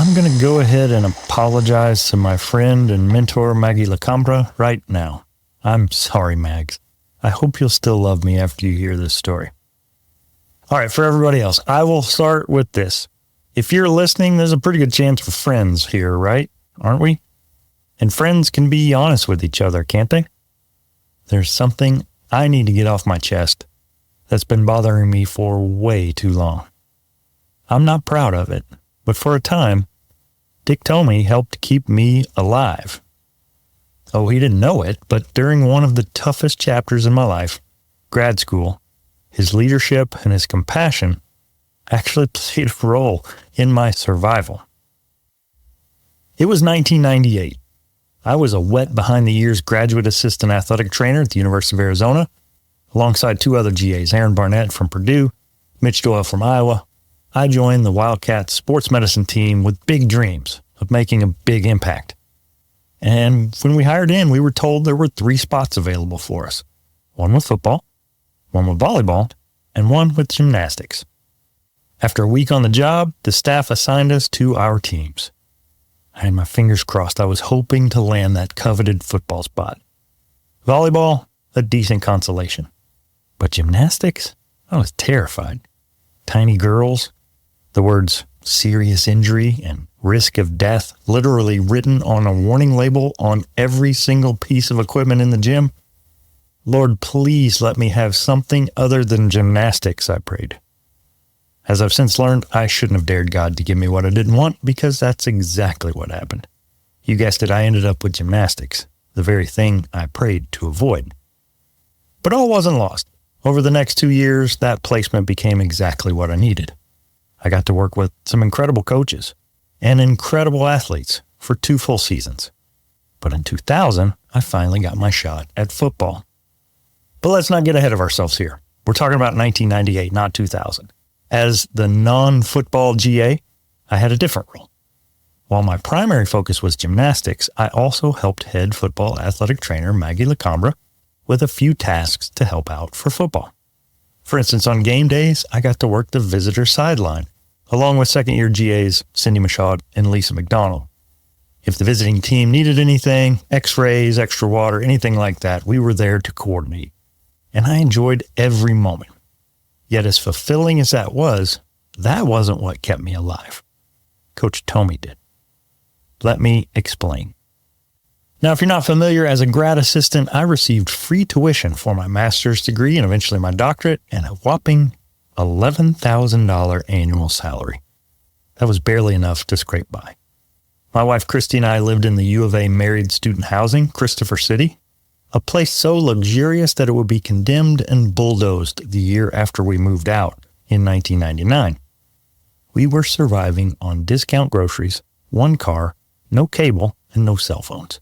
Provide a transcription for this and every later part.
I'm going to go ahead and apologize to my friend and mentor, Maggie LaCambra, right now. I'm sorry, Mags. I hope you'll still love me after you hear this story. All right, for everybody else, I will start with this. If you're listening, there's a pretty good chance for friends here, right? Aren't we? And friends can be honest with each other, can't they? There's something I need to get off my chest that's been bothering me for way too long. I'm not proud of it, but for a time, Dick Tomey helped keep me alive. Oh, he didn't know it, but during one of the toughest chapters in my life, grad school, his leadership and his compassion actually played a role in my survival. It was 1998. I was a wet behind-the-ears graduate assistant athletic trainer at the University of Arizona, alongside two other GAs, Aaron Barnett from Purdue, Mitch Doyle from Iowa. I joined the Wildcats sports medicine team with big dreams of making a big impact. And when we hired in, we were told there were 3 spots available for us. One with football, one with volleyball, and one with gymnastics. After a week on the job, the staff assigned us to our teams. I had my fingers crossed. I was hoping to land that coveted football spot. Volleyball, a decent consolation. But gymnastics? I was terrified. Tiny girls, the words serious injury and risk of death literally written on a warning label on every single piece of equipment in the gym. Lord, please let me have something other than gymnastics, I prayed. As I've since learned, I shouldn't have dared God to give me what I didn't want, because that's exactly what happened. You guessed it, I ended up with gymnastics, the very thing I prayed to avoid. But all wasn't lost. Over the next 2 years, that placement became exactly what I needed. I got to work with some incredible coaches and incredible athletes for 2 full seasons. But in 2000, I finally got my shot at football. But let's not get ahead of ourselves here. We're talking about 1998, not 2000. As the non-football GA, I had a different role. While my primary focus was gymnastics, I also helped head football athletic trainer Maggie LaCambra with a few tasks to help out for football. For instance, on game days, I got to work the visitor sideline, along with second-year GAs Cindy Michaud and Lisa McDonald. If the visiting team needed anything, x-rays, extra water, anything like that, we were there to coordinate. And I enjoyed every moment. Yet as fulfilling as that wasn't what kept me alive. Coach Tomey did. Let me explain. Now, if you're not familiar, as a grad assistant, I received free tuition for my master's degree and eventually my doctorate and a whopping $11,000 annual salary. That was barely enough to scrape by. My wife Christy and I lived in the U of A married student housing, Christopher City, a place so luxurious that it would be condemned and bulldozed the year after we moved out in 1999. We were surviving on discount groceries, 1 car, no cable, and no cell phones.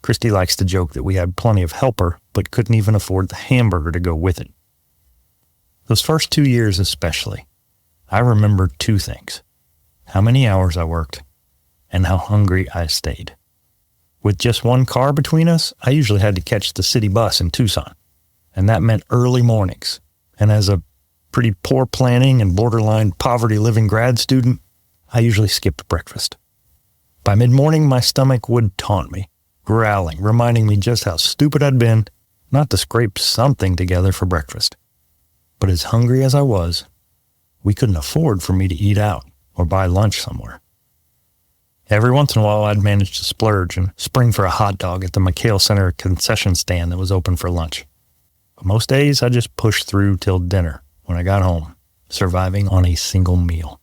Christy likes to joke that we had plenty of helper, but couldn't even afford the hamburger to go with it. Those first 2 years especially, I remember 2 things: how many hours I worked and how hungry I stayed. With just 1 car between us, I usually had to catch the city bus in Tucson, and that meant early mornings. And as a pretty poor planning and borderline poverty living grad student, I usually skipped breakfast. By mid-morning, my stomach would taunt me, growling, reminding me just how stupid I'd been not to scrape something together for breakfast. But as hungry as I was, we couldn't afford for me to eat out or buy lunch somewhere. Every once in a while, I'd manage to splurge and spring for a hot dog at the McHale Center concession stand that was open for lunch. But most days, I just pushed through till dinner when I got home, surviving on a single meal.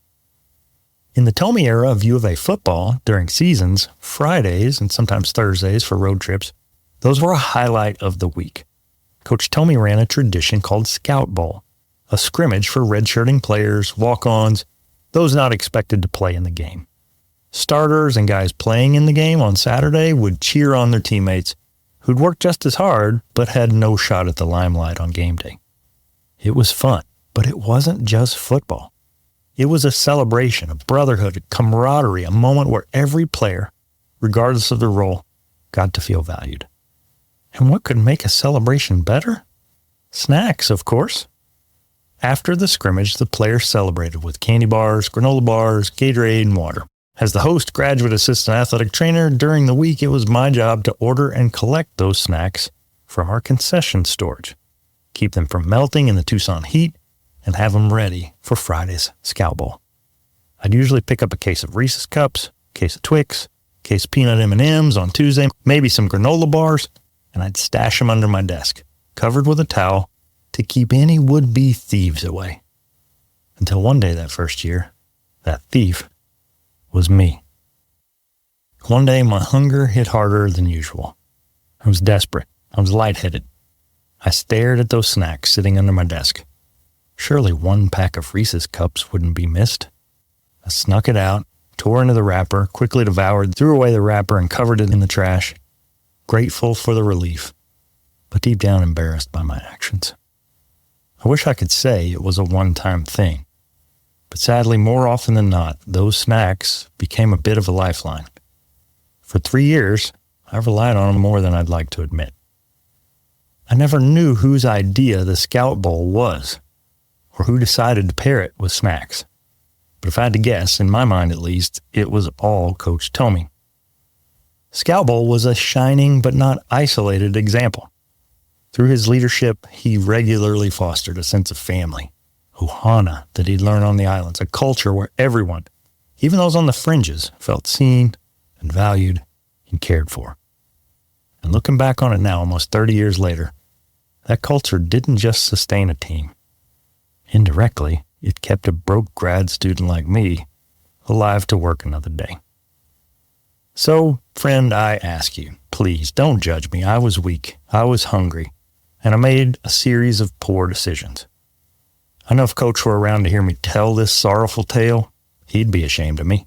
In the Tomey era of U of A football, during seasons, Fridays and sometimes Thursdays for road trips, those were a highlight of the week. Coach Tomey ran a tradition called Scout Bowl, a scrimmage for redshirting players, walk-ons, those not expected to play in the game. Starters and guys playing in the game on Saturday would cheer on their teammates who'd worked just as hard but had no shot at the limelight on game day. It was fun, but it wasn't just football. It was a celebration, a brotherhood, a camaraderie, a moment where every player, regardless of their role, got to feel valued. And what could make a celebration better? Snacks, of course. After the scrimmage, the players celebrated with candy bars, granola bars, Gatorade, and water. As the host graduate assistant athletic trainer, during the week it was my job to order and collect those snacks from our concession storage, keep them from melting in the Tucson heat, and have them ready for Friday's Scout Bowl. I'd usually pick up a case of Reese's Cups, a case of Twix, a case of peanut M&Ms on Tuesday, maybe some granola bars, and I'd stash them under my desk, covered with a towel, to keep any would-be thieves away. Until one day that first year, that thief was me. One day, my hunger hit harder than usual. I was desperate. I was lightheaded. I stared at those snacks sitting under my desk. Surely one pack of Reese's Cups wouldn't be missed. I snuck it out, tore into the wrapper, quickly devoured, threw away the wrapper, and covered it in the trash, grateful for the relief, but deep down embarrassed by my actions. I wish I could say it was a one-time thing, but sadly, more often than not, those snacks became a bit of a lifeline. For 3 years, I relied on them more than I'd like to admit. I never knew whose idea the Scout Bowl was, or who decided to pair it with snacks. But if I had to guess, in my mind at least, it was all Coach Tomey. Scout Bowl was a shining but not isolated example. Through his leadership, he regularly fostered a sense of family, ohana that he'd learned on the islands, a culture where everyone, even those on the fringes, felt seen and valued and cared for. And looking back on it now, almost 30 years later, that culture didn't just sustain a team. Indirectly, it kept a broke grad student like me alive to work another day. So, friend, I ask you, please don't judge me. I was weak, I was hungry, and I made a series of poor decisions. I know if Coach were around to hear me tell this sorrowful tale, he'd be ashamed of me.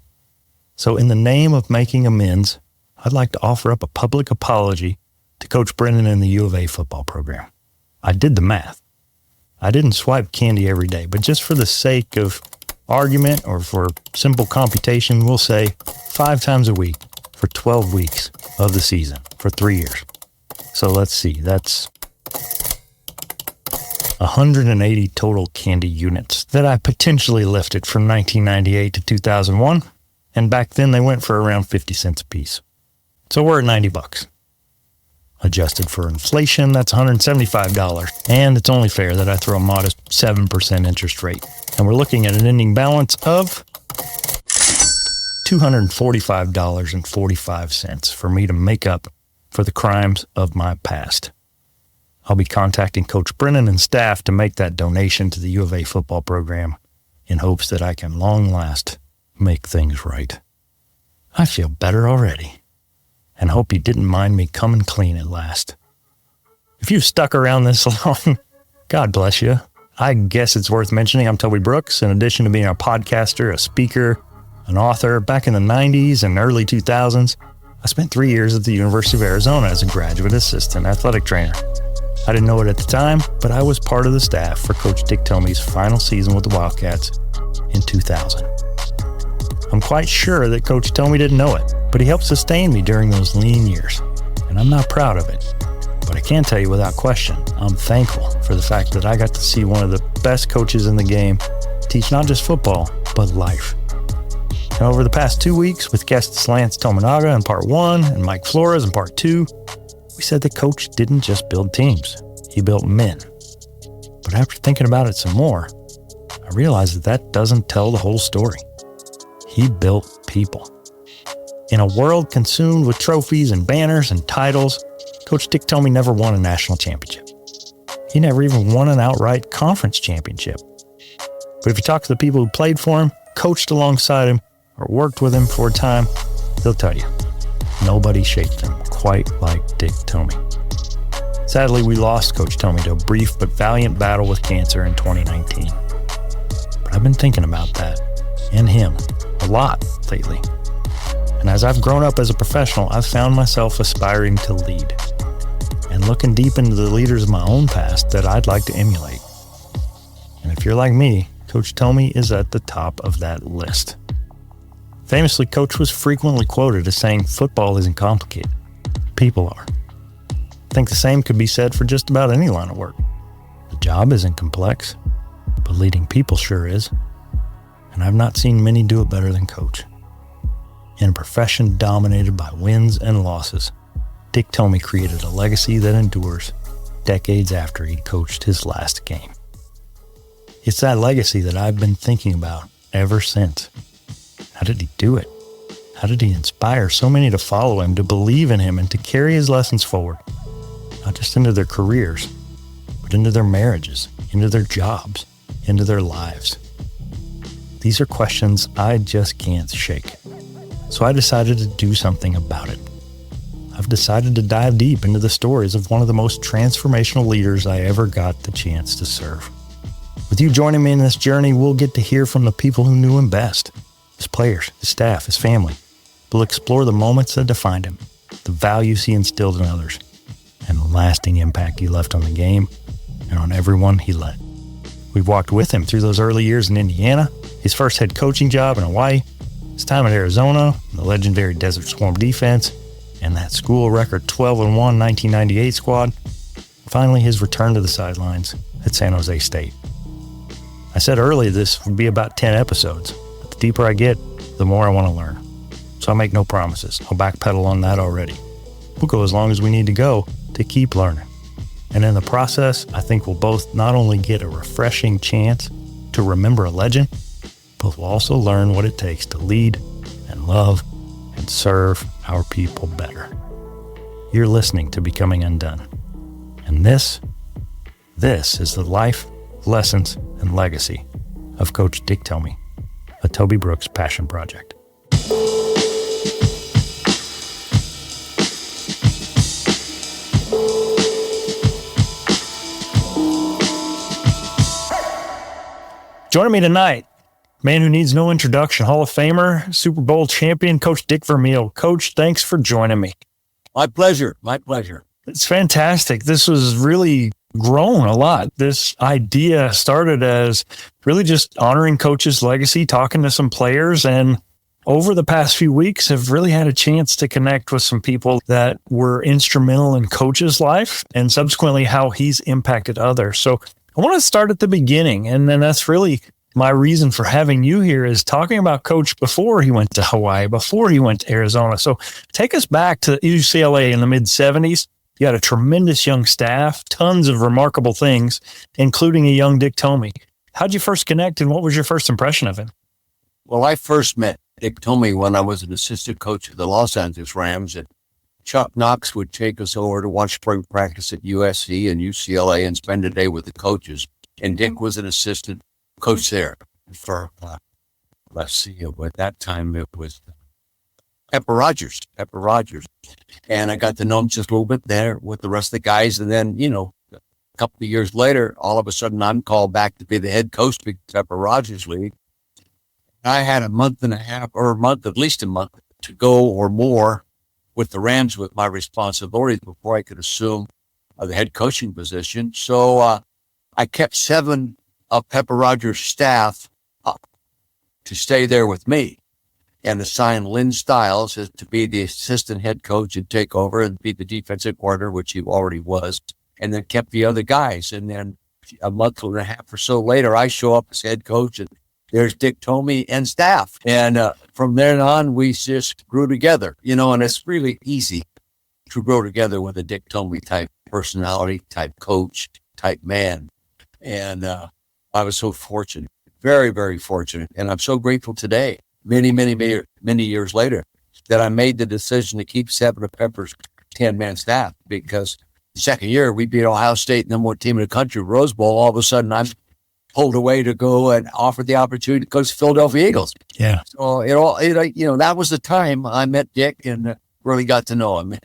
So in the name of making amends, I'd like to offer up a public apology to Coach Brennan and the U of A football program. I did the math. I didn't swipe candy every day, but just for the sake of argument or for simple computation, we'll say 5 times a week for 12 weeks of the season for 3 years. So let's see, that's 180 total candy units that I potentially lifted from 1998 to 2001. And back then they went for around 50 cents a piece. So we're at $90. Adjusted for inflation, that's $175. And it's only fair that I throw a modest 7% interest rate. And we're looking at an ending balance of $245.45 for me to make up for the crimes of my past. I'll be contacting Coach Brennan and staff to make that donation to the U of A football program in hopes that I can long last make things right. I feel better already and hope you didn't mind me coming clean at last. If you've stuck around this long, God bless you. I guess it's worth mentioning I'm Toby Brooks. In addition to being a podcaster, a speaker, an author, back in the 90s and early 2000s, I spent 3 years at the University of Arizona as a graduate assistant athletic trainer. I didn't know it at the time, but I was part of the staff for Coach Dick Tomey's final season with the Wildcats in 2000. I'm quite sure that Coach Tomey didn't know it, but he helped sustain me during those lean years, and I'm not proud of it. But I can tell you without question, I'm thankful for the fact that I got to see one of the best coaches in the game teach not just football, but life. And over the past 2 weeks, with guests Lance Tominaga in part 1 and Mike Flores in part 2, we said that Coach didn't just build teams, he built men. But after thinking about it some more, I realized that doesn't tell the whole story. He built people. In a world consumed with trophies and banners and titles, Coach Dick Tomey never won a national championship. He never even won an outright conference championship. But if you talk to the people who played for him, coached alongside him, or worked with him for a time, they'll tell you, nobody shaped him quite like Dick Tomey. Sadly, we lost Coach Tomey to a brief but valiant battle with cancer in 2019. But I've been thinking about that and him a lot lately. And as I've grown up as a professional, I've found myself aspiring to lead and looking deep into the leaders of my own past that I'd like to emulate. And if you're like me, Coach Tomey is at the top of that list. Famously, Coach was frequently quoted as saying, "Football isn't complicated. People are." I think the same could be said for just about any line of work. The job isn't complex, but leading people sure is. And I've not seen many do it better than Coach. In a profession dominated by wins and losses, Dick Tomey created a legacy that endures decades after he'd coached his last game. It's that legacy that I've been thinking about ever since. How did he do it? How did he inspire so many to follow him, to believe in him, and to carry his lessons forward? Not just into their careers, but into their marriages, into their jobs, into their lives. These are questions I just can't shake. So I decided to do something about it. I've decided to dive deep into the stories of one of the most transformational leaders I ever got the chance to serve. With you joining me in this journey, we'll get to hear from the people who knew him best, his players, his staff, his family. We'll explore the moments that defined him, the values he instilled in others, and the lasting impact he left on the game and on everyone he led. We've walked with him through those early years in Indiana, his first head coaching job in Hawaii, his time at Arizona, the legendary Desert Swarm defense, and that school record 12-1 1998 squad. Finally, his return to the sidelines at San Jose State. I said earlier this would be about 10 episodes, but the deeper I get, the more I want to learn. So I make no promises. I'll backpedal on that already. We'll go as long as we need to go to keep learning. And in the process, I think we'll both not only get a refreshing chance to remember a legend, but we'll also learn what it takes to lead and love and serve our people better. You're listening to Becoming Undone. And this is the life, lessons, and legacy of Coach Dick Tomey, a Toby Brooks passion project. Joining me tonight, man who needs no introduction, Hall of Famer, Super Bowl champion, Coach Dick Vermeil. Coach, thanks for joining me. My pleasure. My pleasure. It's fantastic. This was really grown a lot. This idea started as really just honoring Coach's legacy, talking to some players, and over the past few weeks have really had a chance to connect with some people that were instrumental in Coach's life and subsequently how he's impacted others. So I want to start at the beginning, and then that's really my reason for having you here is talking about Coach before he went to Hawaii, before he went to Arizona. So take us back to UCLA in the mid-'70s. You had a tremendous young staff, tons of remarkable things, including a young Dick Tomey. How'd you first connect, and what was your first impression of him? Well, I first met Dick Tomey when I was an assistant coach of the Los Angeles Rams, and Chuck Knox would take us over to watch spring practice at USC and UCLA and spend a day with the coaches. And Dick was an assistant coach there for, let's see, at that time it was Pepper Rogers. And I got to know him just a little bit there with the rest of the guys. And then, a couple of years later, all of a sudden I'm called back to be the head coach of the Pepper Rogers League. I had a month and a half, or at least a month to go or more with the Rams with my responsibilities before I could assume the head coaching position. So I kept 7 of Pepper Rogers' staff up to stay there with me and assign Lynn Stiles as to be the assistant head coach and take over and be the defensive coordinator, which he already was, and then kept the other guys. And then a month and a half or so later, I show up as head coach, and there's Dick Tomey and staff. And from then on, we just grew together, and it's really easy to grow together with a Dick Tomey type personality, type coach, type man. And I was so fortunate, very, very fortunate. And I'm so grateful today, many years later, that I made the decision to keep 7 of Pepper's 10-man staff, because the second year we beat Ohio State, number 1 team in the country, Rose Bowl. All of a sudden I'm pulled away to go and offer the opportunity to coach the Philadelphia Eagles. Yeah. So that was the time I met Dick and really got to know him.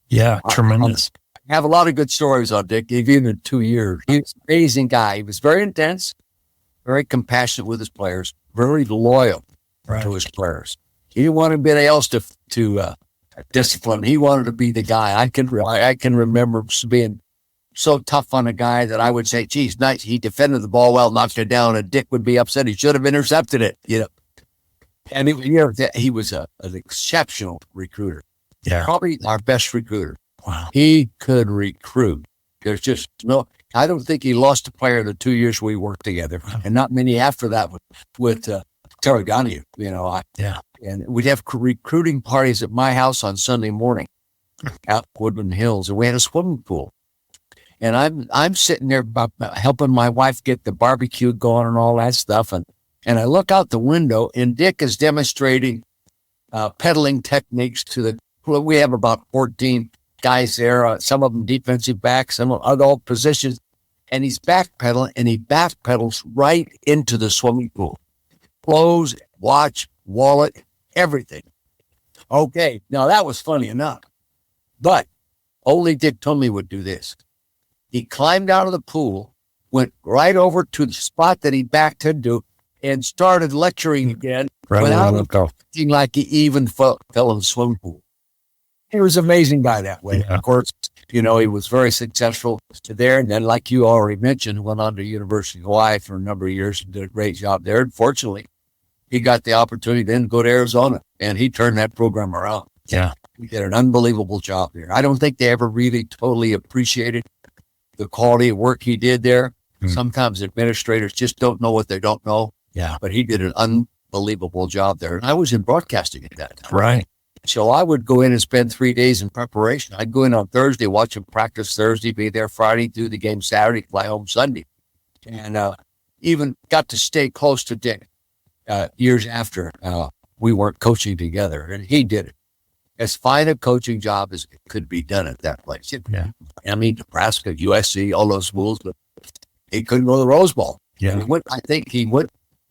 Yeah, tremendous. I have a lot of good stories on Dick, even in 2 years. He was an amazing guy. He was very intense, very compassionate with his players, very loyal to his players. He didn't want anybody else to discipline. He wanted to be the guy. I can remember being so tough on a guy that I would say, geez, nice. He defended the ball well, knocked it down, and Dick would be upset. He should have intercepted it, And he was an exceptional recruiter. Yeah. Probably our best recruiter. Wow. He could recruit. There's just I don't think he lost a player in the 2 years we worked together, and not many after that with Terry Donahue, Yeah. and we'd have recruiting parties at my house on Sunday morning out in Woodland Hills, and we had a swimming pool. And I'm sitting there helping my wife get the barbecue going and all that stuff, and I look out the window, and Dick is demonstrating pedaling techniques we have about 14 guys there, some of them defensive backs, some of other positions, and he's backpedaling, and he backpedals right into the swimming pool. Clothes, watch, wallet, everything. Okay, now that was funny enough, but only Dick Tomey would do this. He climbed out of the pool, went right over to the spot that he backed into, and started lecturing again without acting like he even fell in the swimming pool. He was an amazing guy that way. Yeah. Of course, he was very successful there. And then, like you already mentioned, went on to University of Hawaii for a number of years and did a great job there. And fortunately, he got the opportunity then to go to Arizona, and he turned that program around. Yeah. He did an unbelievable job there. I don't think they ever really totally appreciated the quality of work he did there. Sometimes administrators just don't know what they don't know. Yeah. But he did an unbelievable job there. And I was in broadcasting at that time. Right. So I would go in and spend 3 days in preparation. I'd go in on Thursday, watch him practice Thursday, be there Friday, do the game Saturday, fly home Sunday. And even got to stay close to Dick years after we weren't coaching together. And he did it. As fine a coaching job as it could be done at that place. Yeah. I mean, Nebraska, USC, all those schools, but he couldn't go to the Rose Bowl. Yeah. I think he went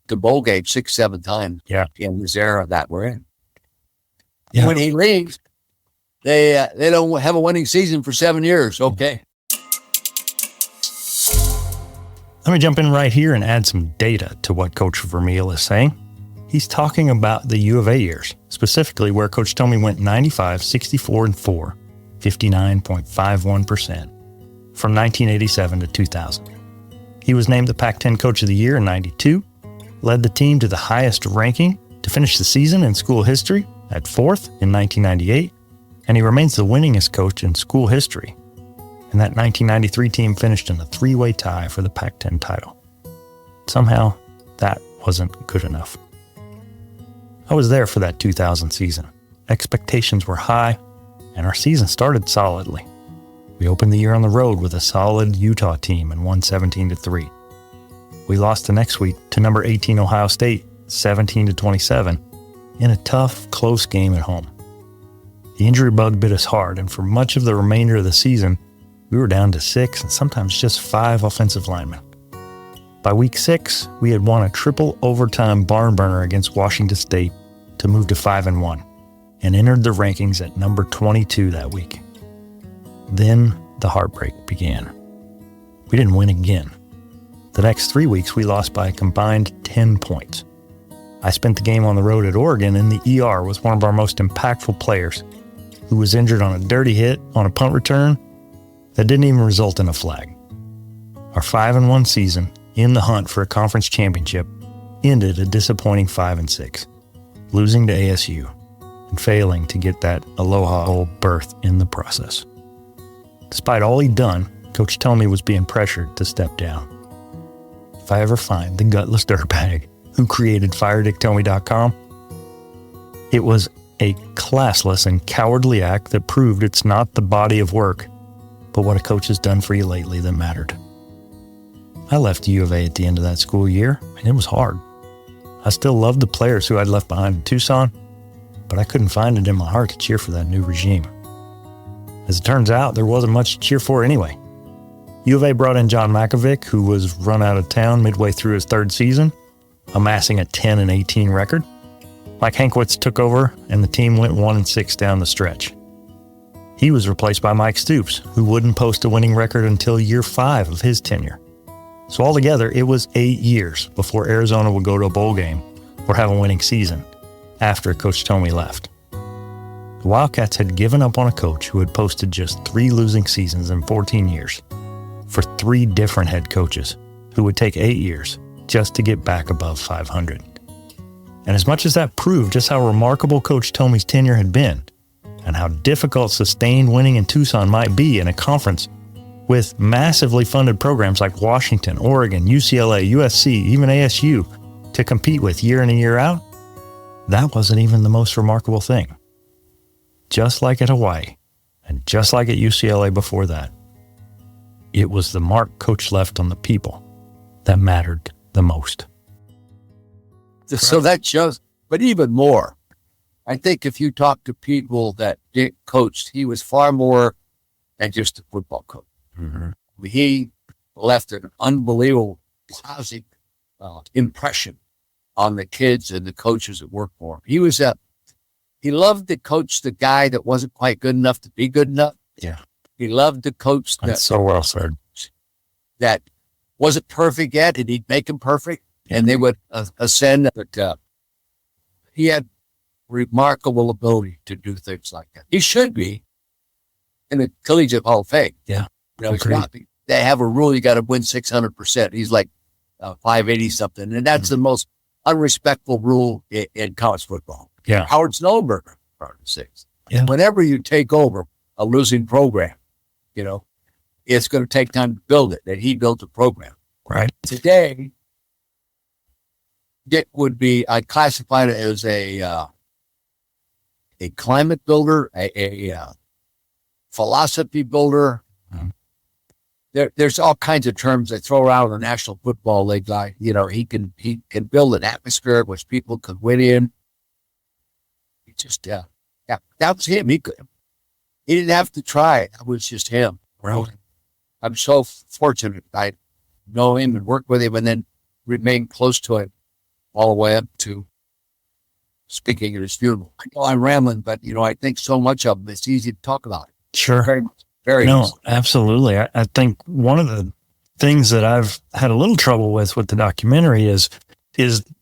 to bowl game 6-7 times in this era that we're in. Yeah. When he leaves, they don't have a winning season for 7 years. Okay. Let me jump in right here and add some data to what Coach Vermeil is saying. He's talking about the U of A years, specifically where Coach Tomey went 95, 64, and 4, 59.51%, from 1987 to 2000. He was named the Pac-10 Coach of the Year in 92, led the team to the highest ranking to finish the season in school history at 4th in 1998, and he remains the winningest coach in school history. And that 1993 team finished in a 3-way tie for the Pac-10 title. Somehow, that wasn't good enough. I was there for that 2000 season. Expectations were high, and our season started solidly. We opened the year on the road with a solid Utah team and won 17-3. We lost the next week to number 18 Ohio State, 17-27, in a tough, close game at home. The injury bug bit us hard, and for much of the remainder of the season, we were down to 6 and sometimes just 5 offensive linemen. By week 6, we had won a triple overtime barn burner against Washington State to move to 5-1 and entered the rankings at number 22 that week. Then the heartbreak began. We didn't win again. The next 3 weeks, we lost by a combined 10 points. I spent the game on the road at Oregon in the ER with one of our most impactful players who was injured on a dirty hit on a punt return that didn't even result in a flag. Our 5-1 season in the hunt for a conference championship ended a disappointing 5-6, losing to ASU and failing to get that Aloha Bowl berth in the process. Despite all he'd done, Coach Tomey was being pressured to step down. If I ever find the gutless dirtbag who created FireDickTomey.com, it was a classless and cowardly act that proved it's not the body of work, but what a coach has done for you lately that mattered. I left U of A at the end of that school year, and it was hard. I still loved the players who I'd left behind in Tucson, but I couldn't find it in my heart to cheer for that new regime. As it turns out, there wasn't much to cheer for anyway. U of A brought in John Makovic, who was run out of town midway through his 3rd season, amassing a 10-18 record. Mike Hankwitz took over, and the team went 1-6 down the stretch. He was replaced by Mike Stoops, who wouldn't post a winning record until year 5 of his tenure. So altogether, it was 8 years before Arizona would go to a bowl game or have a winning season after Coach Tomey left. The Wildcats had given up on a coach who had posted just 3 losing seasons in 14 years for 3 different head coaches who would take 8 years just to get back above 500. And as much as that proved just how remarkable Coach Tomey's tenure had been and how difficult sustained winning in Tucson might be in a conference with massively funded programs like Washington, Oregon, UCLA, USC, even ASU, to compete with year in and year out, that wasn't even the most remarkable thing. Just like at Hawaii, and just like at UCLA before that, it was the mark Coach left on the people that mattered the most. So that shows, but even more, I think if you talk to people that Dick coached, he was far more than just a football coach. Mm-hmm. He left an unbelievable positive impression on the kids and the coaches that worked for him. He loved to coach the guy that wasn't quite good enough to be good enough. Yeah. He loved to coach That's so well said. That wasn't perfect yet, and he'd make him perfect, and they would ascend. But he had remarkable ability to do things like that. He should be in the Collegiate Hall of Fame. Yeah. They have a rule, you got to win 600%. He's like 580 something, and that's the most unrespectful rule in college football. Yeah. Howard Snowberger, part of the six. Yeah. Whenever you take over a losing program, it's going to take time to build it, and he built a program. Right. Today, Dick would be, I classified it as a climate builder, a philosophy builder. Mm-hmm. There's all kinds of terms they throw around in the National Football League. Like, he can build an atmosphere which people could win in. He just, that was him. He didn't have to try. That was just him. Right. I'm so fortunate. I know him and work with him and then remain close to him all the way up to speaking at his funeral. I know I'm rambling, but, I think so much of him, it's easy to talk about it. Sure. Very, very No, easy. absolutely. I think one of the things that I've had a little trouble with the documentary is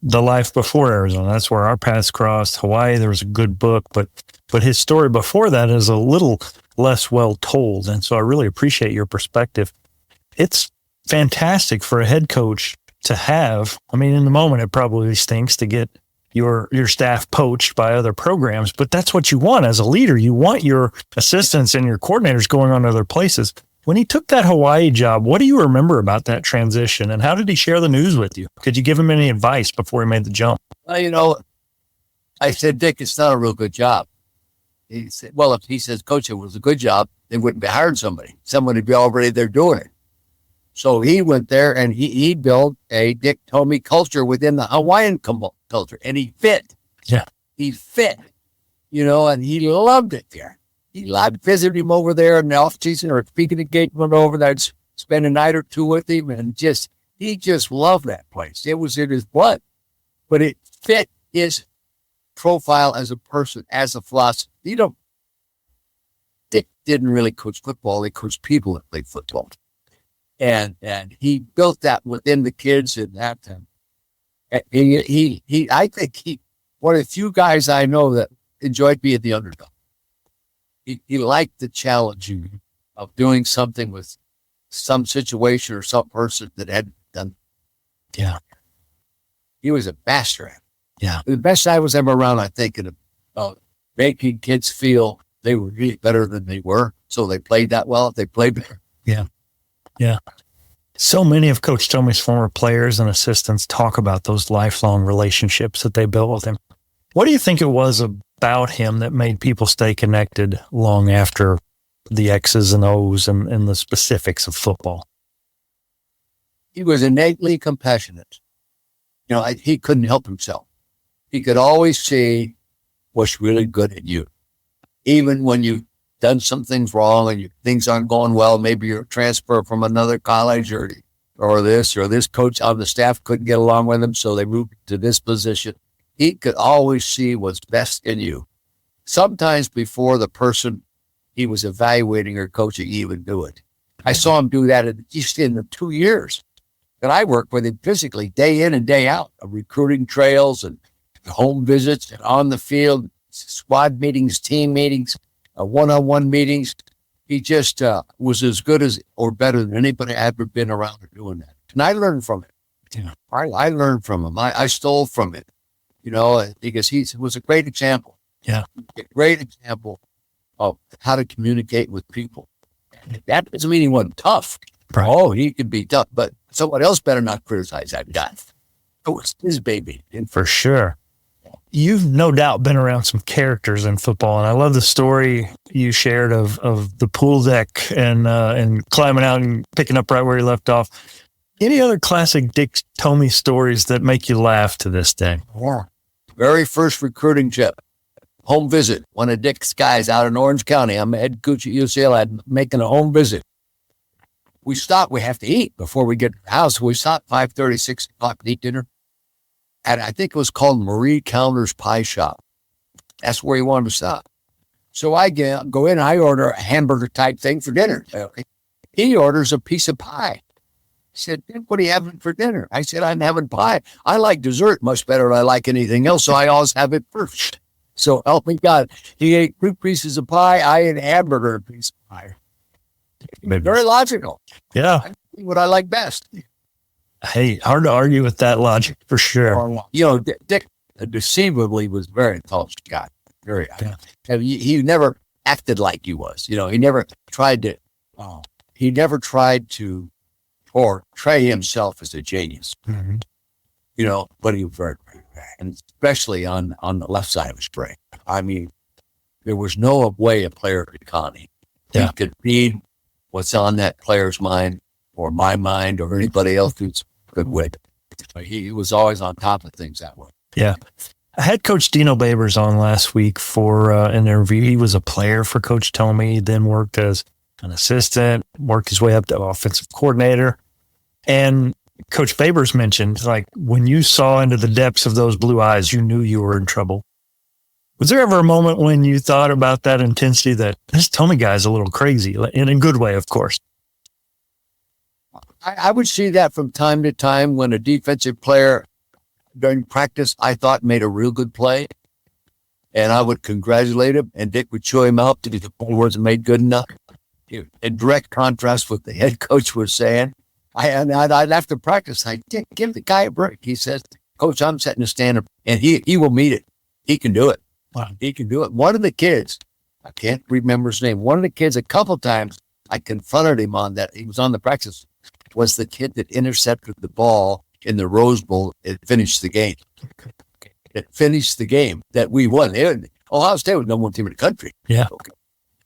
the life before Arizona. That's where our paths crossed. Hawaii, there was a good book, but his story before that is a little less well told. And so I really appreciate your perspective. It's fantastic for a head coach to have. I mean, in the moment, it probably stinks to get your staff poached by other programs, but that's what you want as a leader. You want your assistants and your coordinators going on to other places. When he took that Hawaii job, what do you remember about that transition, and how did he share the news with you? Could you give him any advice before he made the jump? Well, I said, Dick, it's not a real good job. He said, well, if he says, Coach, it was a good job, they wouldn't be hiring somebody. Someone would be already there doing it. So he went there and he built a Dick Tomey culture within the Hawaiian culture, and he fit. Yeah. He fit, and he loved it there. I'd visit him over there in the off season or speaking engagement over there. I'd spend a night or two with him, and he just loved that place. It was in his blood, but it fit his profile as a person, as a philosophy. Dick didn't really coach football. He coached people that played football. And he built that within the kids in that time. I think he one of the few guys I know that enjoyed being the underdog. He liked the challenge of doing something with some situation or some person that hadn't done. Yeah. He was a master at it. Yeah. The best I was ever around, I think, in making kids feel they were really better than they were. So they played that well. If they played better. Yeah. Yeah. So many of Coach Tomey's former players and assistants talk about those lifelong relationships that they built with him. What do you think it was about him that made people stay connected long after the X's and O's and the specifics of football? He was innately compassionate. He couldn't help himself. He could always see what's really good in you. Even when you've done some things wrong and things aren't going well, maybe you're a transfer from another college or this coach on the staff couldn't get along with him, so they moved to this position. He could always see what's best in you. Sometimes before the person he was evaluating or coaching even knew it. I saw him do that just in the 2 years that I worked with him physically, day in and day out, of recruiting trails and home visits and on the field, squad meetings, team meetings, one-on-one meetings. He just was as good as or better than anybody I've ever been around doing that. And I learned from it. Yeah. I learned from him. I stole from it, because he was a great example. Yeah. A great example of how to communicate with people. That doesn't mean he wasn't tough. Right. Oh, he could be tough, but someone else better not criticize that guy. It was his baby. For sure. You've no doubt been around some characters in football, and I love the story you shared of the pool deck and climbing out and picking up right where you left off. Any other classic Dick Tomey stories that make you laugh to this day? Yeah. Very first recruiting trip, home visit. One of Dick's guys out in Orange County. I'm a head coach at UCLA. I'm making a home visit. We stop. We have to eat before we get to the house. We stop 5:30, 6 o'clock to eat dinner. And I think it was called Marie Callender's Pie Shop. That's where he wanted to stop. So I go in, I order a hamburger type thing for dinner. Okay. He orders a piece of pie. He said, what are you having for dinner? I said, I'm having pie. I like dessert much better than I like anything else, so I always have it first. So help me God. He ate 2 pieces of pie. I ate a hamburger and a piece of pie. Maybe. Very logical. Yeah. I think what I like best. Hey, hard to argue with that logic for sure. You know, Dick deceivably was very intelligent guy. Very. Yeah. He never acted like he was. You know, he never tried to. He never tried to portray himself as a genius. Mm-hmm. You know, but he was very, and especially on the left side of his brain. I mean, there was no way a player could con him. Yeah. He could read what's on that player's mind, or my mind, or anybody else who's good wit. He was always on top of things that way. Yeah. I had Coach Dino Babers on last week for an interview. He was a player for Coach Tomey, then worked as an assistant, worked his way up to offensive coordinator. And Coach Babers mentioned, like, when you saw into the depths of those blue eyes, you knew you were in trouble. Was there ever a moment when you thought about that intensity that this Tomey guy is a little crazy, in a good way, of course? I would see that from time to time when a defensive player during practice, I thought made a real good play, and I would congratulate him, and Dick would show him out that the ball wasn't made good enough. In direct contrast with the head coach was saying, I'd after practice, Dick, give the guy a break. He says, Coach, I'm setting a standard, and he will meet it. He can do it. Wow. He can do it. One of the kids, I can't remember his name. One of the kids, a couple times, I confronted him on that. He was on the practice. Was the kid that intercepted the ball in the Rose Bowl. It finished the game. It finished the game that we won. Ohio State was number 1 team in the country. Yeah. Okay.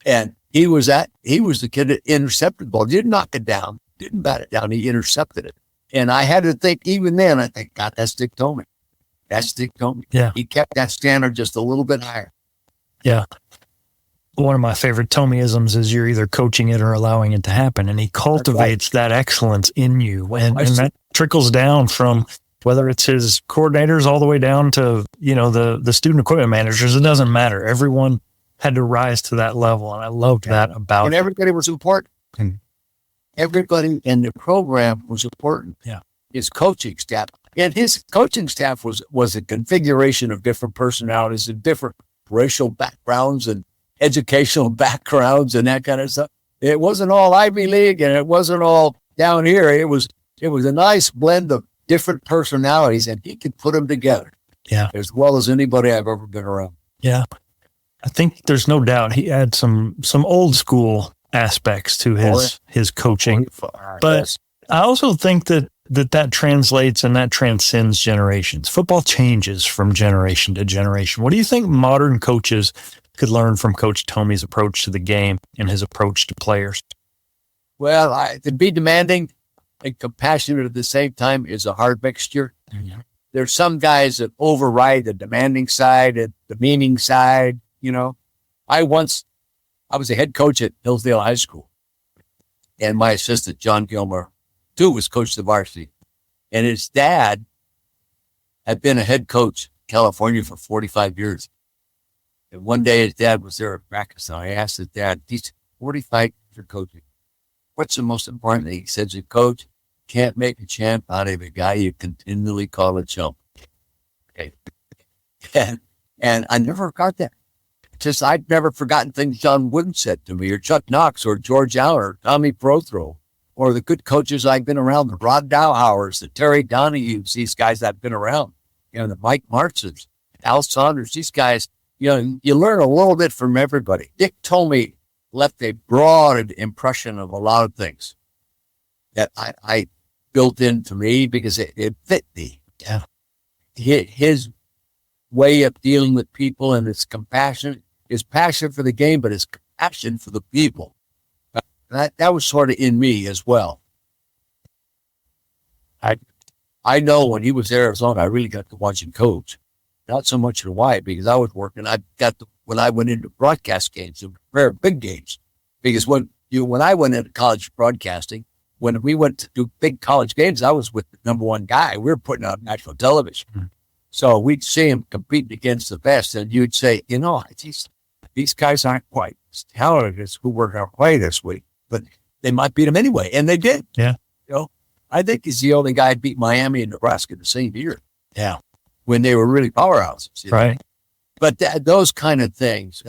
And he was the kid that intercepted the ball. Didn't knock it down. Didn't bat it down. He intercepted it. And I had to think, even then, I think, God, that's Dick Tomey. That's Dick Tomey. Yeah. He kept that standard just a little bit higher. Yeah. One of my favorite Tomeyisms is you're either coaching it or allowing it to happen. And he cultivates that excellence in you. And that trickles down from whether it's his coordinators all the way down to, the student equipment managers. It doesn't matter. Everyone had to rise to that level. And I loved that about And everybody was important. Everybody in the program was important. Yeah. His coaching staff. And his coaching staff was a configuration of different personalities and different racial backgrounds and educational backgrounds and that kind of stuff. It wasn't all Ivy League and it wasn't all down here. It was a nice blend of different personalities, and he could put them together. Yeah. As well as anybody I've ever been around. Yeah. I think there's no doubt he had some old school aspects to his coaching. But I also think that translates and that transcends generations. Football changes from generation to generation. What do you think modern coaches could learn from Coach Tomey's approach to the game and his approach to players? Well, to be demanding and compassionate at the same time is a hard mixture. Mm-hmm. There's some guys that override the demanding side and the meaning side. I was a head coach at Hillsdale High School, and my assistant, John Gilmer, too, was coach of the varsity. And his dad had been a head coach in California for 45 years. And one day his dad was there at practice, and I asked his dad, he's 45 years of coaching. What's the most important thing? He says, a coach can't make a champ out of a guy you continually call a chump. Okay. And I never forgot that. Just I'd never forgotten things John Wooden said to me, or Chuck Knox, or George Allen, or Tommy Prothro, or the good coaches I've been around, the Rod Dowhowers, the Terry Donahues, these guys I've been around, the Mike Martzes, Al Saunders, these guys, you learn a little bit from everybody. Dick Tomey left a broad impression of a lot of things that I built into me because it fit me. Yeah. His way of dealing with people and his passion for the game, but his compassion for the people. That was sort of in me as well. I know when he was there in Arizona, I really got to watch him coach. Not so much in Hawaii because I was working. When I went into broadcast games, they were very big games. Because when I went into college broadcasting, when we went to do big college games, I was with the number one guy. We were putting on national television. Mm-hmm. So we'd see him competing against the best, and you'd say, these guys aren't quite as talented as who we're going to play this week, but they might beat them anyway. And they did. Yeah. I think he's the only guy who beat Miami and Nebraska the same year. Yeah. When they were really powerhouses. Right. But those kind of things,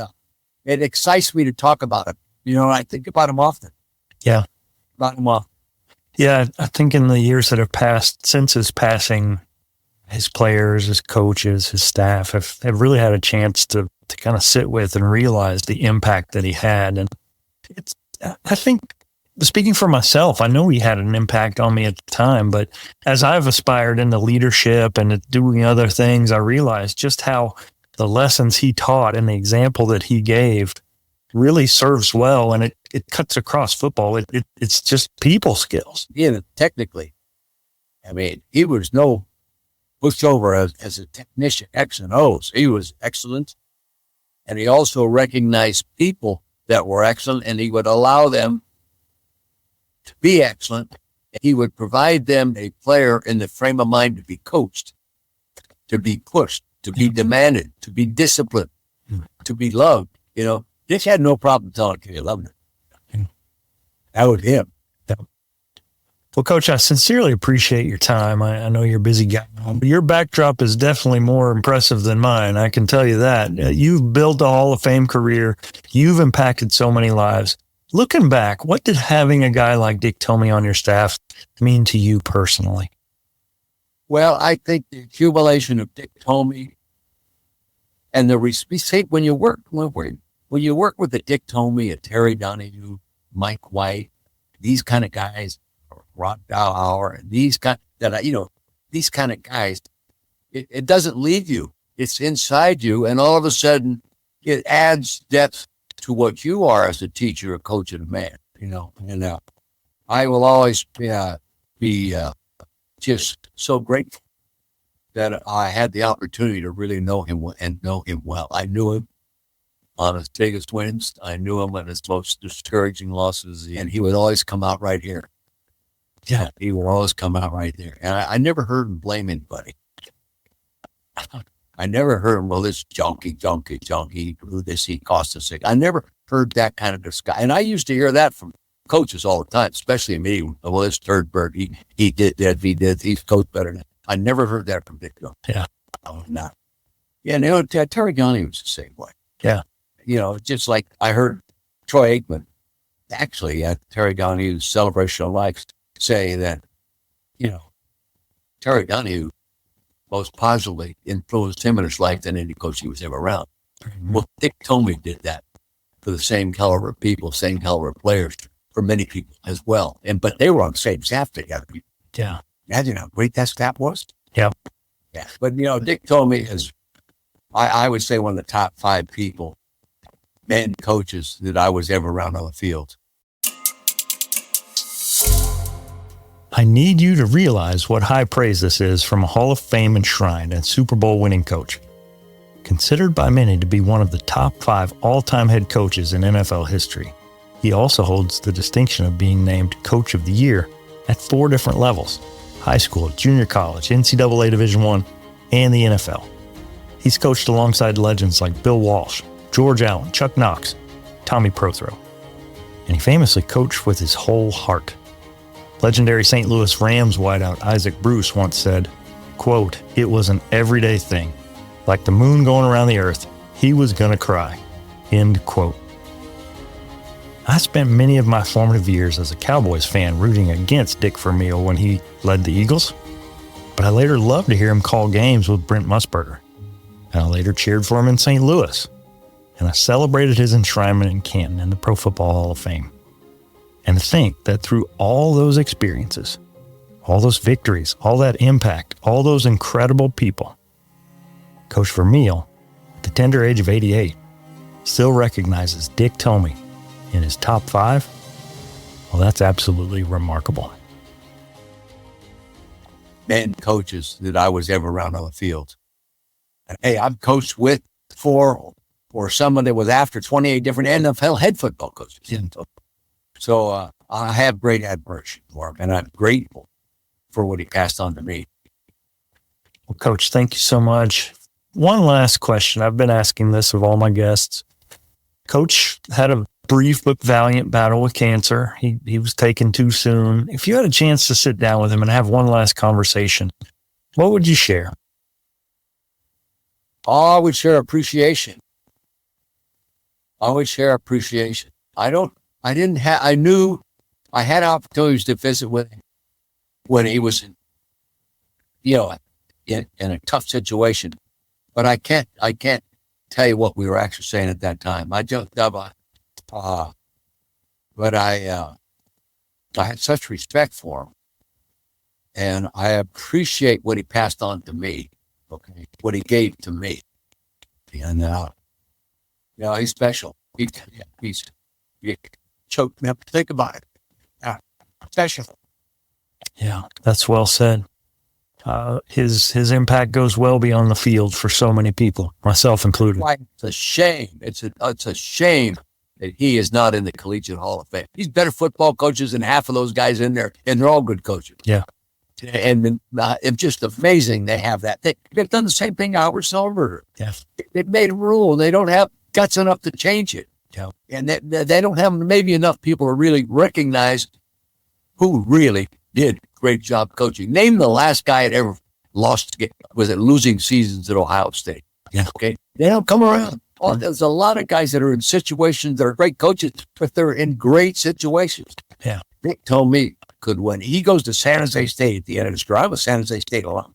it excites me to talk about it. I think about him often. Yeah. About him often. Yeah. I think in the years that have passed since his passing, his players, his coaches, his staff have really had a chance to kind of sit with and realize the impact that he had. And I think, speaking for myself, I know he had an impact on me at the time, but as I've aspired into leadership and doing other things, I realized just how the lessons he taught and the example that he gave really serves well. And it cuts across football. It's just people skills. Yeah, technically. He was no pushover as a technician, X and O's. He was excellent. And he also recognized people that were excellent, and he would allow them to be excellent. He would provide them a player in the frame of mind to be coached, to be pushed, to be demanded, to be disciplined, to be loved. Dick had no problem telling you he loved him. That was him. Well, Coach, I sincerely appreciate your time. I know you're a busy guy. Your backdrop is definitely more impressive than mine. I can tell you that. You've built a Hall of Fame career. You've impacted so many lives. Looking back, what did having a guy like Dick Tomey on your staff mean to you personally? Well, I think the accumulation of Dick Tomey and when you work with a Dick Tomey, a Terry Donahue, Mike White, these kind of guys, Rod Dowhower, these kind of guys, it doesn't leave you. It's inside you, and all of a sudden, it adds depth to what you are as a teacher, a coach, and a man. And I will always be just so grateful that I had the opportunity to really know him and know him well. I knew him on his biggest wins. I knew him on his most discouraging losses, and he would always come out right here. Yeah, he will always come out right there. And I never heard him blame anybody. I never heard him, well, this junkie, do this, he cost us sick. I never heard that kind of disguise. And I used to hear that from coaches all the time, especially me. Well, this third bird, he did that, he's coached better than that. I never heard that from Dick Tomey. Yeah. Oh, no. Yeah, Terry Donahue was the same way. Yeah. Just like I heard Troy Aikman, actually, at Terry Donahue's Celebration of Life, say that, Terry Donahue most positively influenced him in his life than any coach he was ever around. Mm-hmm. Well, Dick Tomey did that for the same caliber of people, same caliber of players, for many people as well. But they were on the same staff together. Yeah. Imagine how great that staff was. Yeah. Yeah. But, Dick Tomey is, I would say, one of the top 5 people, men coaches that I was ever around on the field. I need you to realize what high praise this is from a Hall of Fame enshrined and Super Bowl winning coach. Considered by many to be one of the top 5 all-time head coaches in NFL history, he also holds the distinction of being named Coach of the Year at 4 different levels: high school, junior college, NCAA Division I, and the NFL. He's coached alongside legends like Bill Walsh, George Allen, Chuck Knox, Tommy Prothro. And he famously coached with his whole heart. Legendary St. Louis Rams wideout Isaac Bruce once said, quote, "It was an everyday thing. Like the moon going around the earth, he was going to cry." End quote. I spent many of my formative years as a Cowboys fan rooting against Dick Vermeil when he led the Eagles, but I later loved to hear him call games with Brent Musburger. And I later cheered for him in St. Louis, and I celebrated his enshrinement in Canton in the Pro Football Hall of Fame. And to think that through all those experiences, all those victories, all that impact, all those incredible people, Coach Vermeil, at the tender age of 88, still recognizes Dick Tomey in his top 5. Well, that's absolutely remarkable. Men coaches that I was ever around on the field. Hey, I've coached with, for someone that was after 28 different NFL head football coaches. Yeah. So I have great admiration for him, and I'm grateful for what he passed on to me. Well, Coach, thank you so much. One last question. I've been asking this of all my guests. Coach had a brief but valiant battle with cancer. He was taken too soon. If you had a chance to sit down with him and have one last conversation, what would you share? I would share appreciation. I knew I had opportunities to visit with him when he was in a tough situation, but I can't tell you what we were actually saying at that time. But I had such respect for him, and I appreciate what he passed on to me. Okay, what he gave to me, and he's special. He's choked me up to think about it. Special. Yeah, that's well said. His impact goes well beyond the field for so many people, myself included. It's a shame. It's a shame that he is not in the Collegiate Hall of Fame. He's better football coaches than half of those guys in there, and they're all good coaches. Yeah. And it's just amazing they have that. They've done the same thing Howard Silver. Yeah. They've made a rule. They don't have guts enough to change it. Yeah. And they don't have maybe enough people to really recognize who really did a great job coaching. Name the last guy that ever losing seasons at Ohio State. Yeah. Okay. They don't come around. There's a lot of guys that are in situations that are great coaches, but they're in great situations. Yeah. Dick Tomey could win. He goes to San Jose State at the end of his career. I'm a San Jose State alum.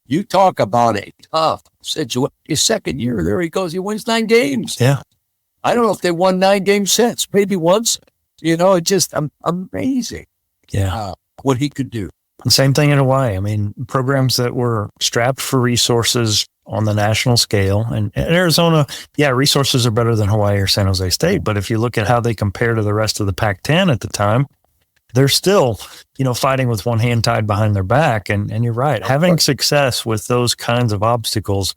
You talk about a tough situation. His second year, there he goes. He wins 9 games. Yeah. I don't know if they won 9 game sets, maybe once. It's just amazing. Yeah. What he could do. The same thing in Hawaii. I mean, programs that were strapped for resources on the national scale. And in Arizona, yeah, resources are better than Hawaii or San Jose State. But if you look at how they compare to the rest of the Pac-10 at the time, they're still, fighting with one hand tied behind their back. And you're right. Having success with those kinds of obstacles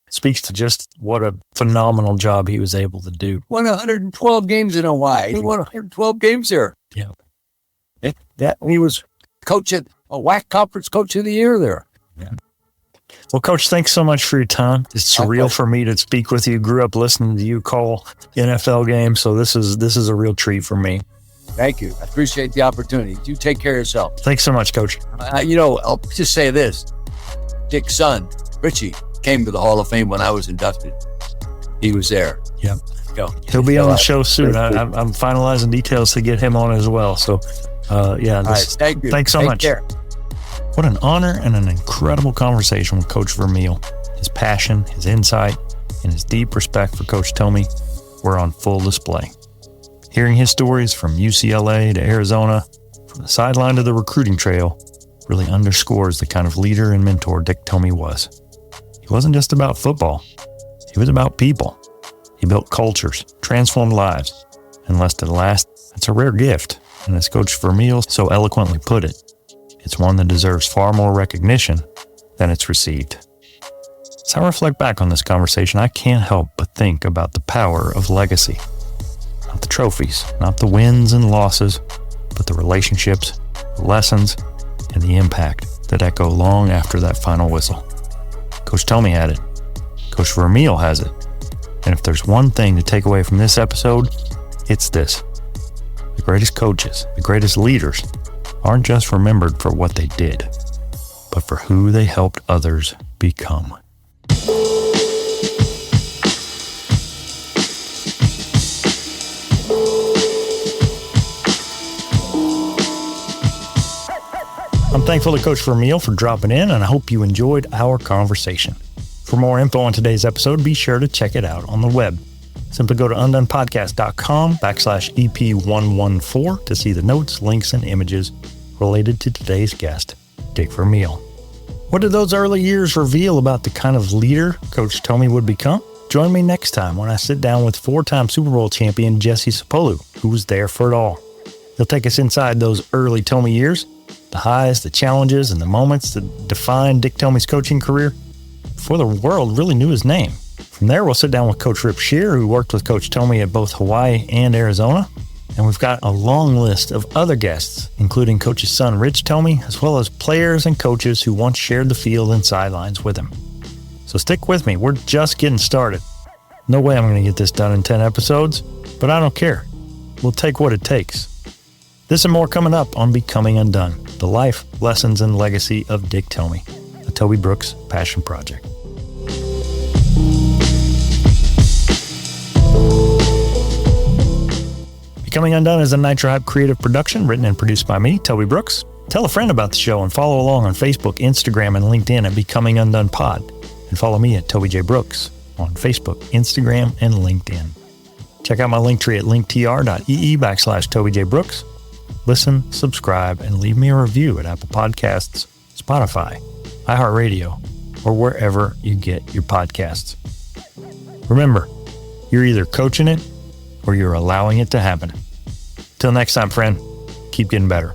speaks to just what a phenomenal job he was able to do. Won 112 games in Hawaii. He won 112 games there. Yeah. He was coaching a WAC conference coach of the year there. Yeah. Well, Coach, thanks so much for your time. It's surreal for me to speak with you. Grew up listening to you call NFL games, so this is a real treat for me. Thank you. I appreciate the opportunity. You take care of yourself. Thanks so much, Coach. I'll just say this. Dick's son, Richie, came to the Hall of Fame when I was inducted. He was there. Yep. He'll be on the show soon. I'm finalizing details to get him on as well. So, thank you. Thanks so much. Care. What an honor and an incredible conversation with Coach Vermeil. His passion, his insight, and his deep respect for Coach Tomey were on full display. Hearing his stories from UCLA to Arizona, from the sideline to the recruiting trail, really underscores the kind of leader and mentor Dick Tomey was. He wasn't just about football. He was about people. He built cultures, transformed lives, and lest it last, it's a rare gift. And as Coach Vermeil so eloquently put it, it's one that deserves far more recognition than it's received. As I reflect back on this conversation, I can't help but think about the power of legacy. Not the trophies, not the wins and losses, but the relationships, the lessons, and the impact that echo long after that final whistle. Coach Tomey had it. Coach Vermeil has it. And if there's one thing to take away from this episode, it's this. The greatest coaches, the greatest leaders, aren't just remembered for what they did, but for who they helped others become. I'm thankful to Coach Vermeil for dropping in, and I hope you enjoyed our conversation. For more info on today's episode, be sure to check it out on the web. Simply go to undonepodcast.com/EP114 to see the notes, links, and images related to today's guest. Dick Vermeil. What did those early years reveal about the kind of leader Coach Tomey would become? Join me next time when I sit down with four-time Super Bowl champion Jesse Sapolu, who was there for it all. He'll take us inside those early Tomey years, the highs, the challenges, and the moments that defined Dick Tomey's coaching career before the world really knew his name. From there, we'll sit down with Coach Rip Shear, who worked with Coach Tomey at both Hawaii and Arizona. And we've got a long list of other guests, including Coach's son Rich Tomey, as well as players and coaches who once shared the field and sidelines with him. So stick with me, we're just getting started. No way I'm going to get this done in 10 episodes, but I don't care. We'll take what it takes. This and more coming up on Becoming Undone, the life, lessons, and legacy of Dick Tomey, a Toby Brooks passion project. Becoming Undone is a Nitro Hype creative production written and produced by me, Toby Brooks. Tell a friend about the show and follow along on Facebook, Instagram, and LinkedIn at Becoming Undone Pod. And follow me at Toby J. Brooks on Facebook, Instagram, and LinkedIn. Check out my link tree at linktr.ee/Toby J. Brooks. Listen, subscribe, and leave me a review at Apple Podcasts, Spotify, iHeartRadio, or wherever you get your podcasts. Remember, you're either coaching it or you're allowing it to happen. Till next time, friend, keep getting better.